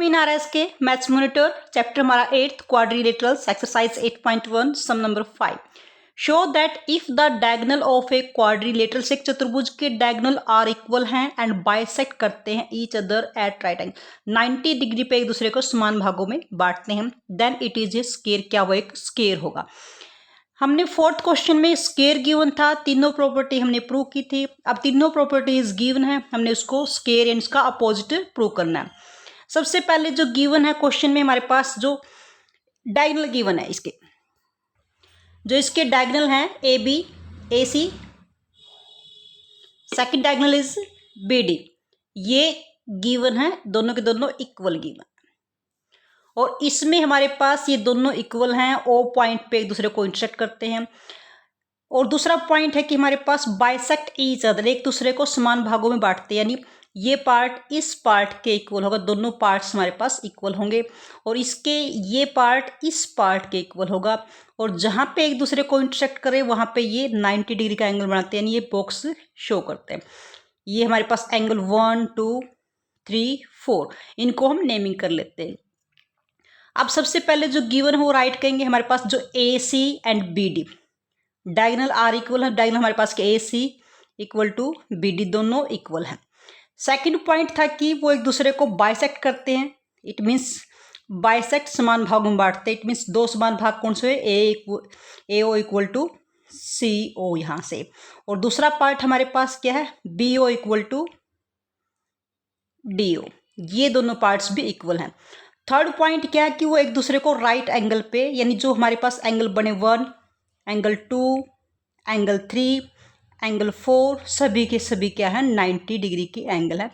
इन RS के maths monitor chapter हमारा 8th quadrilaterals exercise 8.1 sum number 5 show that if the diagonal of a quadrilateral से एक चतुर्भुज के डायगोनल आर इक्वल हैं एंड बाइसेक्ट करते हैं each other at right angle 90 degree पे एक दूसरे को समान भागों में बांटते हैं then it is a square. क्या वो एक स्केयर होगा। हमने फोर्थ क्वेश्चन में स्केयर गिवन था, तीनों प्रॉपर्टी हमने प्रूव की थी। अब तीनों प्रॉपर्टीज गिवन है, हमने उसको स्केयर एंड इसका अपोजिट प्रूव करना है। सबसे पहले जो गिवन है क्वेश्चन में हमारे पास जो डायगोनल गिवन है, इसके डायगोनल हैं A B A C, second diagonal is B D. ये गिवन है, दोनों के दोनों इक्वल गिवन, और इसमें हमारे पास ये दोनों इक्वल हैं, ओ पॉइंट पे एक दूसरे को इंटरसेक्ट करते हैं। और दूसरा पॉइंट है कि हमारे पास बाइसेक्ट ईच अदर, एक दूसरे को समान भागों में बांटते हैं, यानी ये पार्ट इस पार्ट के इक्वल होगा, दोनों पार्ट्स हमारे पास इक्वल होंगे, और इसके ये पार्ट इस पार्ट के इक्वल होगा, और जहाँ पे एक दूसरे को इंटरसेक्ट करे वहाँ पे ये 90 डिग्री का एंगल बनाते हैं, यानी ये बॉक्स शो करते हैं। ये हमारे पास एंगल 1 2 3 4, इनको हम नेमिंग कर लेते हैं। अब सबसे पहले जो गिवन है वो राइट कहेंगे। हमारे पास जो A C and B D diagonal are equal है, डायगोनल हमारे पास के A C equal to B D, दोनों इक्वल हैं। सेकंड पॉइंट था कि वो एक दूसरे को बाइसेक्ट करते हैं, इट मीन्स बाइसेक्ट समान भागों में बांटते हैं, इट मीन्स दो समान भाग कौन से, ए ओ इक्वल टू सी ओ यहाँ से। और दूसरा पार्ट हमारे पास क्या है, B O equal to D O, ये दोनों पार्ट्स भी इक्वल हैं। थर्ड पॉइंट क्या है कि वो एक दूसरे को राइट एंगल पे, यानी जो हमारे पास एंगल बने 1 एंगल 2 एंगल 3 एंगल 4, सभी के सभी क्या है 90 डिग्री की एंगल है।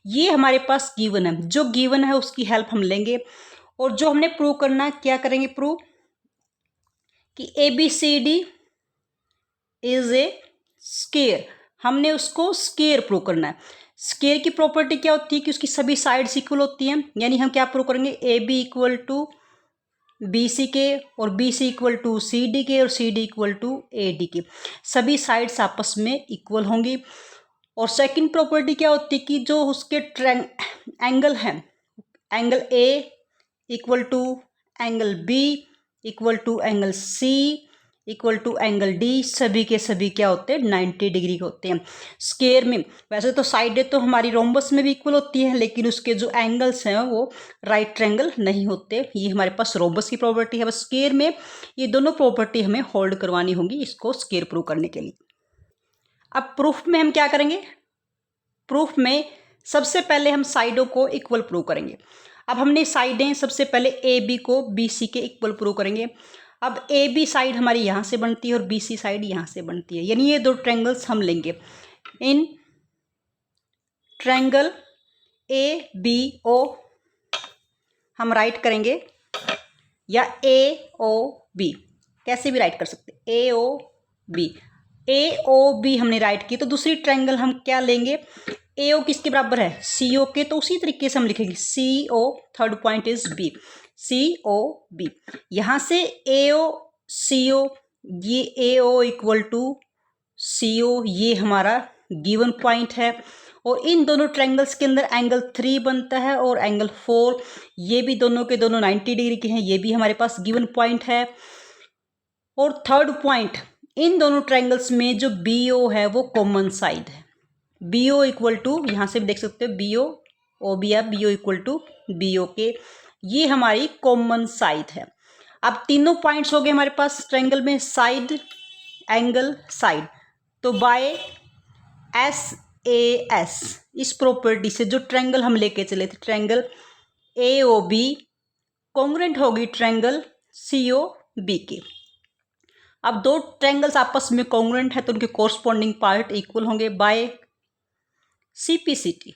ये हमारे पास गिवन है, जो गिवन है उसकी हेल्प हम लेंगे, और जो हमने प्रूव करना है क्या करेंगे, प्रूव कि A B C D is a square, हमने उसको स्केयर प्रूव करना है। स्केयर की प्रॉपर्टी क्या होती है कि उसकी सभी साइड्स इक्वल होती हैं, यानी हम क्या प्रूव करेंगे, A B equal to B C के, और B C equal to C D के, और C D equal to A D के, सभी साइड्स आपस में इक्वल होंगी। और सेकंड प्रॉपर्टी क्या होती है कि जो उसके एंगल हैं, angle A equal to angle B equal to angle C equal to angle D, सभी के सभी क्या होते हैं 90 डिग्री के होते हैं। स्केयर में वैसे तो साइडें तो हमारी रोम्बस में भी इक्वल होती है, लेकिन उसके जो एंगल्स हैं वो राइट ट्रायंगल नहीं होते, ये हमारे पास रोम्बस की प्रॉपर्टी है। बस स्केयर में ये दोनों प्रॉपर्टी हमें होल्ड करवानी होंगी इसको स्केयर प्रूव करने के लिए। अब प्रूफ में हम क्या करेंगे, प्रूफ में सबसे पहले हम साइडों को इक्वल प्रूव करेंगे। अब हमने साइडें सबसे पहले ए बी को बी सी के इक्वल प्रूव करेंगे। अब ए बी साइड हमारी यहाँ से बनती है और बी सी साइड यहाँ से बनती है, यानी ये दो ट्रायंगल्स हम लेंगे। In triangle A B O हम राइट करेंगे, या ए ओ बी, कैसे भी राइट कर सकते, ए ओ बी। ए ओ बी हमने राइट की, तो दूसरी ट्रायंगल हम क्या लेंगे, ए ओ किसके बराबर है, सी ओ के, तो उसी तरीके से हम लिखेंगे C O, third point is B, C O B. यहाँ से ए ओ सी ओ, ये ए ओ इक्वल टू सी ओ, ये हमारा गिवन पॉइंट है। और इन दोनों ट्रायंगल्स के अंदर एंगल 3 बनता है और एंगल 4, ये भी दोनों के दोनों 90 डिग्री के हैं, ये भी हमारे पास गिवन पॉइंट है। और थर्ड पॉइंट, इन दोनों ट्रायंगल्स में जो बी ओ है वो कॉमन साइड है, बी ओ इक्वल टू, यहाँ से भी देख सकते हो बी ओ बी है, B O equal to B O के, ये हमारी कॉमन साइड है। अब तीनों पॉइंट्स हो गए हमारे पास ट्रायंगल में, साइड एंगल साइड, तो बाय एस ए एस इस प्रॉपर्टी से जो ट्रायंगल हम लेके चले थे, triangle A O B congruent होगी ट्रायंगल सी ओ बी के। अब दो ट्रायंगल्स आपस में कॉन्ग्रुएंट है तो उनके कोरस्पॉन्डिंग पार्ट इक्वल होंगे बाय सीपीसीटी,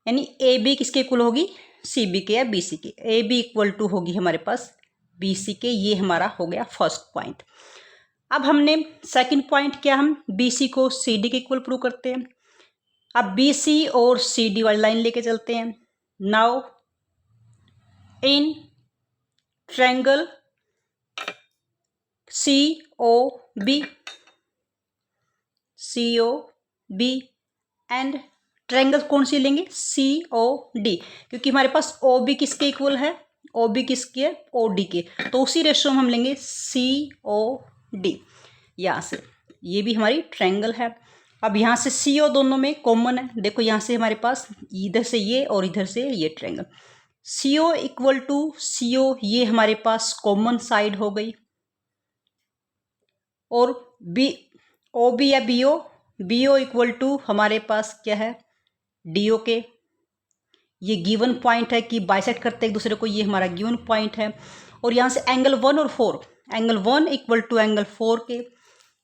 यानी ए बी किसके इक्वल होगी, सी बी के या बी सी के। ए बी इक्वल टू होगी हमारे पास बी सी के, ये हमारा हो गया फर्स्ट पॉइंट। अब हमने सेकंड पॉइंट क्या, हम बी सी को सी डी के इक्वल प्रूव करते हैं। अब बी सी और सी डी वाली लाइन लेके चलते हैं। Now in triangle C O B and triangle कौन सी लेंगे, सी ओ डी, क्योंकि हमारे पास ओ बी किसके इक्वल है, ओ बी किसके है, ओ डी के, तो उसी रेशो में हम लेंगे सी ओ डी। यहाँ से ये भी हमारी ट्रायंगल है। अब यहाँ से सी ओ दोनों में कॉमन है, देखो यहाँ से हमारे पास इधर से ये और इधर से ये triangle, C O equal to C O, ये हमारे पास कॉमन साइड हो गई, और बी ओ बी या बी ओ इक्वल टू हमारे पास क्या है, डी ओ के, ये गिवन पॉइंट है कि बाइसेक्ट करते हैं एक दूसरे को, ये हमारा गिवन पॉइंट है। और यहाँ से एंगल 1 और 4, एंगल 1 इक्वल टू एंगल 4 के,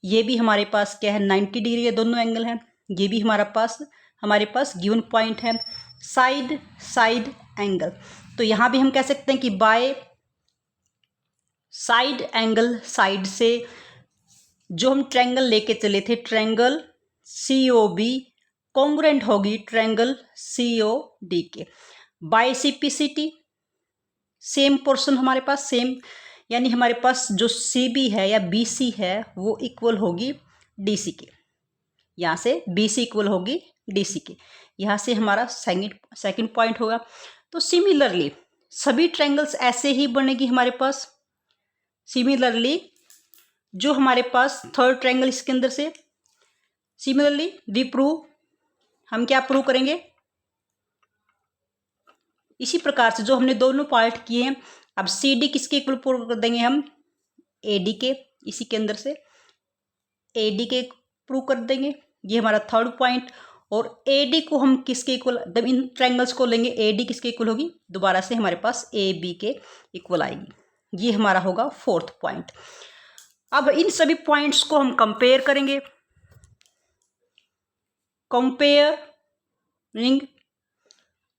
ये भी हमारे पास क्या है 90 डिग्री के दोनों एंगल हैं, ये भी हमारे पास गिवन पॉइंट है। साइड साइड एंगल, तो यहाँ भी हम कह सकते हैं कि बाय साइड एंगल, साइड से जो हम ट्रायंगल लेके चले थे, triangle C O B congruent होगी ट्रायंगल सी ओ डी के। बाइसिपिसिटी, सेम पोर्शन हमारे पास सेम, यानी हमारे पास जो सी बी है या बी सी है वो इक्वल होगी डी सी के, यहाँ से बी सी इक्वल होगी डी सी के, यहाँ से हमारा सेकंड पॉइंट होगा। तो सिमिलरली सभी ट्रायंगल्स ऐसे ही बनेगी हमारे पास। सिमिलरली जो हमारे पास थर्ड ट्रायंगल इसके अंदर से, सिमिलरली वी प्रूव, हम क्या प्रूव करेंगे, इसी प्रकार से जो हमने दोनों पार्ट किए हैं, अब सी डी किसके इक्वल प्रूव कर देंगे हम, ए डी के, इसी के अंदर से ए डी के प्रूव कर देंगे, ये हमारा थर्ड पॉइंट। और ए डी को हम किसके इक्वल, जब इन ट्रायंगल्स को लेंगे ए डी किसके इक्वल होगी, दोबारा से हमारे पास ए बी के इक्वल आएगी, ये हमारा होगा फोर्थ पॉइंट। अब इन सभी पॉइंट्स को हम कंपेयर करेंगे, कंपेयरिंग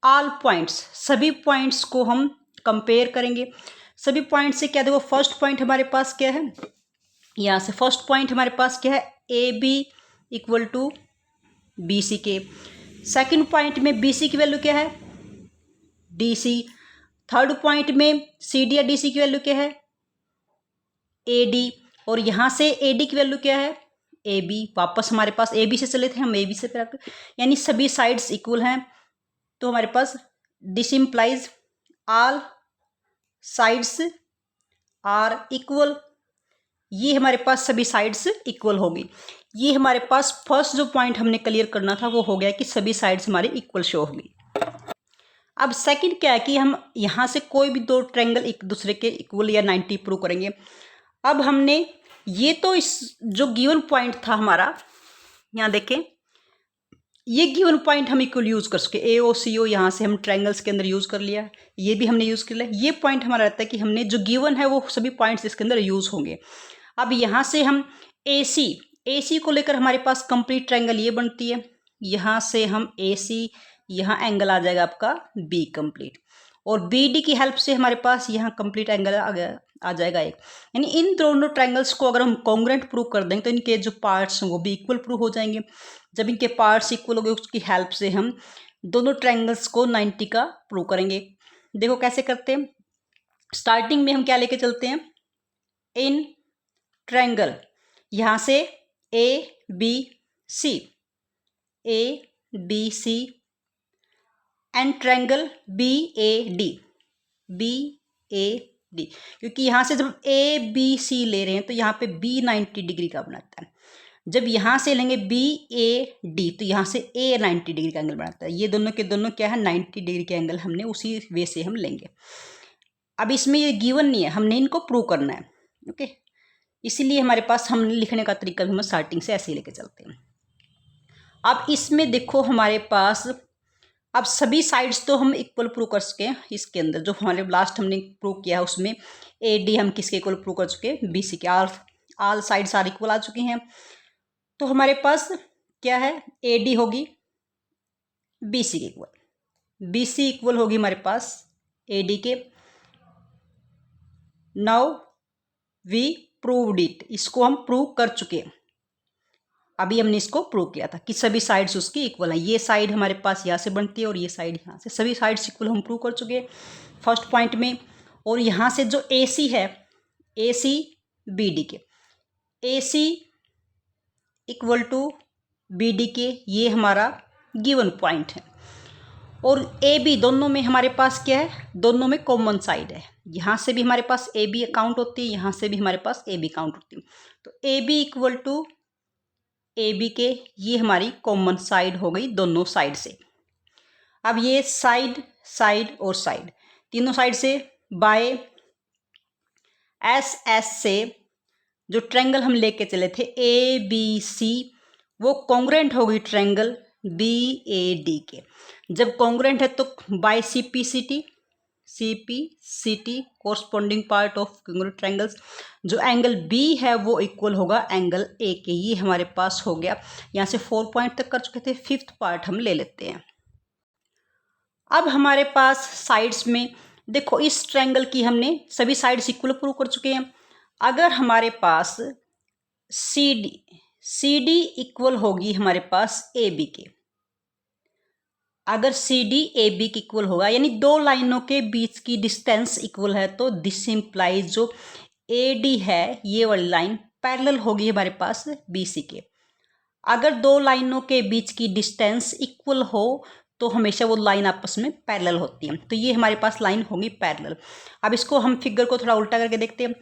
ऑल पॉइंट्स, सभी पॉइंट्स को हम कंपेयर करेंगे। सभी पॉइंट्स से क्या, देखो फर्स्ट पॉइंट हमारे पास क्या है, यहाँ से फर्स्ट पॉइंट हमारे पास क्या है, A B equal to B C के। सेकेंड पॉइंट में बी सी की वैल्यू क्या है, डी सी। थर्ड पॉइंट में सी डी या डी सी की वैल्यू क्या है, ए डी। और यहाँ से ए डी की वैल्यू क्या है, ए बी। वापस हमारे पास ए बी से चले थे, हम ए बी से प्राप्त, यानी सभी साइड्स इक्वल हैं, तो हमारे पास this implies all sides are equal, ये हमारे पास सभी साइड्स इक्वल होगी। ये हमारे पास फर्स्ट जो पॉइंट हमने क्लियर करना था वो हो गया कि सभी साइड्स हमारी इक्वल शो होगी। अब सेकंड क्या है कि हम यहाँ से कोई भी दो ट्रायंगल एक दूसरे के इक्वल या 90 प्रूव करेंगे। अब हमने ये तो इस जो गिवन पॉइंट था हमारा, यहाँ देखें, ये गिवन पॉइंट हम इक्वल यूज़ कर सके, ए ओ सी ओ, यहाँ से हम ट्रायंगल्स के अंदर यूज़ कर लिया, ये भी हमने यूज़ कर लिया। ये पॉइंट हमारा रहता है कि हमने जो गिवन है वो सभी पॉइंट्स इसके अंदर यूज़ होंगे। अब यहाँ से हम ए सी को लेकर हमारे पास कंप्लीट ट्रायंगल ये बनती है, यहाँ से हम ए सी, यहाँ एंगल आ जाएगा आपका बी कंप्लीट, और बी डी की हेल्प से हमारे पास यहाँ कंप्लीट एंगल आ जाएगा एक। यानी इन दोनों ट्रायंगल्स को अगर हम कॉन्ग्रुएंट प्रूव कर देंगे तो इनके जो पार्ट्स हैं वो भी इक्वल प्रूव हो जाएंगे। जब इनके पार्ट्स इक्वल हो गए उसकी हेल्प से हम दोनों ट्रायंगल्स को 90 का प्रूव करेंगे। देखो कैसे करते हैं, स्टार्टिंग में हम क्या लेके चलते हैं, इन ट्रायंगल, यहाँ से A B C, A B C, and triangle B A D, B A D, क्योंकि यहाँ से जब ए बी सी ले रहे हैं तो यहाँ पे बी 90 डिग्री का बनाता है। जब यहाँ से लेंगे बी ए डी तो यहाँ से ए 90 डिग्री का एंगल बनाता है। ये दोनों के दोनों क्या है 90 डिग्री के एंगल, हमने उसी वे से हम लेंगे। अब इसमें ये गिवन नहीं है, हमने इनको प्रूव करना है, ओके। इसीलिए हमारे पास हम लिखने का तरीका भी हम स्टार्टिंग से ऐसे ही लेके चलते हैं। अब इसमें देखो हमारे पास अब सभी साइड्स तो हम इक्वल प्रूव कर सके हैं। इसके अंदर जो हमारे लास्ट हमने प्रूव किया है उसमें ए डी हम किसके इक्वल प्रूव कर चुके हैं, बी सी के। ऑल साइड्स आर इक्वल आ चुकी हैं, तो हमारे पास क्या है, ए डी होगी बी सी के इक्वल, बी सी इक्वल होगी हमारे पास ए डी के। नाउ वी प्रूव्ड इट, इसको हम प्रूव कर चुके हैं। अभी हमने इसको प्रूव किया था कि सभी साइड्स उसकी इक्वल हैं। ये साइड हमारे पास यहाँ से बनती है और ये साइड यहाँ से, सभी साइड्स इक्वल हम प्रूव कर चुके हैं फर्स्ट पॉइंट में। और यहाँ से जो ए सी है, ए सी बी डी के, A C equal to B D के, ये हमारा गिवन पॉइंट है। और ए बी दोनों में हमारे पास क्या है, दोनों में कॉमन साइड है। यहाँ से भी हमारे पास ए बी काउंट होती है, यहाँ से भी हमारे पास ए बी काउंट होती है। तो A B equal to A B के, ये हमारी कॉमन साइड हो गई दोनों साइड से। अब ये साइड साइड और साइड तीनों साइड से बाय एस एस से जो ट्रायंगल हम लेके चले थे ए बी सी, वो कॉन्ग्रुएंट हो गई ट्रायंगल बी ए डी के। जब कॉन्ग्रुएंट है तो by C P C T corresponding part of congruent triangles, जो एंगल बी है वो इक्वल होगा एंगल ए के। ये हमारे पास हो गया। यहाँ से 4 पॉइंट तक कर चुके थे, 5th पार्ट हम ले लेते हैं। अब हमारे पास साइड्स में देखो, इस ट्रायंगल की हमने सभी साइड्स इक्वल प्रूव कर चुके हैं। अगर हमारे पास सी डी इक्वल होगी हमारे पास ए बी के, अगर सी डी ए बी के इक्वल होगा यानी दो लाइनों के बीच की डिस्टेंस इक्वल है, तो दिस इंप्लाइज जो ए डी है ये वाली लाइन पैरेलल होगी हमारे पास बी सी के। अगर दो लाइनों के बीच की डिस्टेंस इक्वल हो तो हमेशा वो लाइन आपस में पैरेलल होती है। तो ये हमारे पास लाइन होगी पैरेलल। अब इसको हम फिगर को थोड़ा उल्टा करके देखते हैं।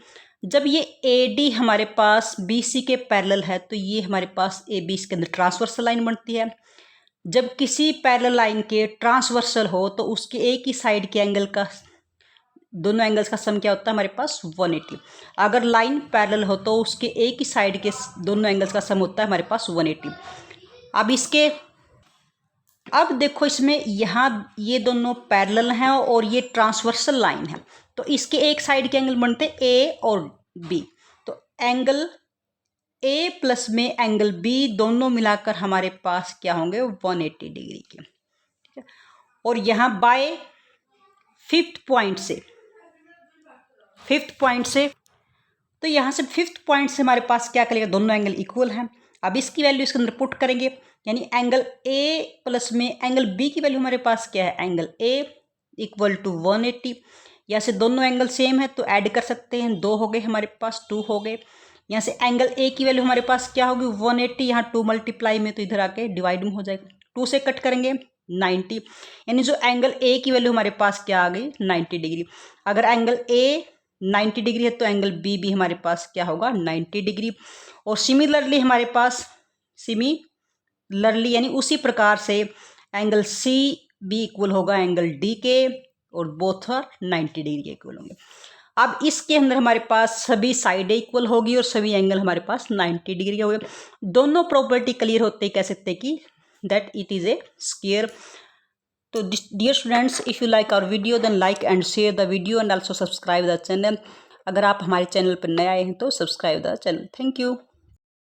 जब ये ए डी हमारे पास बी सी के पैरेलल है तो ये हमारे पास ए बी इसके अंदर ट्रांसवर्सल लाइन बनती है। जब किसी पैरेलल लाइन के ट्रांसवर्सल हो तो उसके एक ही साइड के एंगल का, दोनों एंगल्स का सम क्या होता है हमारे पास 180। अगर लाइन पैरेलल हो तो उसके एक ही साइड के दोनों एंगल्स का सम होता है हमारे पास 180। अब देखो इसमें यहाँ ये दोनों पैरेलल हैं और ये ट्रांसवर्सल लाइन है, तो इसके एक साइड के एंगल बनते ए और बी। तो एंगल ए प्लस में एंगल बी दोनों मिलाकर हमारे पास क्या होंगे 180 डिग्री के। ठीक है। और यहाँ बाय 5th पॉइंट से तो यहाँ से 5th पॉइंट से हमारे पास क्या करेगा, दोनों एंगल इक्वल हैं। अब इसकी वैल्यू इसके अंदर पुट करेंगे, यानी एंगल ए प्लस में एंगल बी की वैल्यू हमारे पास क्या है, एंगल ए इक्वल टू 180। यहाँ से दोनों एंगल सेम है तो ऐड कर सकते हैं, 2 हो गए हमारे पास, 2 हो गए। यहाँ से एंगल ए की वैल्यू हमारे पास क्या होगी 180, यहाँ 2 मल्टीप्लाई में तो इधर आके डिवाइड में हो जाएगा, 2 से कट करेंगे 90, यानी जो एंगल ए की वैल्यू हमारे पास क्या आ गई 90 डिग्री। अगर एंगल ए 90 डिग्री है तो एंगल बी भी हमारे पास क्या होगा 90 डिग्री। और सिमिलरली हमारे पास यानी उसी प्रकार से एंगल सी बी इक्वल होगा एंगल डी के, और बोथ आर 90 डिग्री के इक्वल होंगे। अब इसके अंदर हमारे पास सभी साइडें इक्वल होगी और सभी एंगल हमारे पास 90 डिग्री के हो गए। दोनों प्रॉपर्टी क्लियर होते ही कह सकते हैं कि that it is a square. तो dear students, if you like our video then like and share the video and also subscribe the channel. अगर आप हमारे चैनल पर नए आए हैं तो subscribe the channel. Thank you.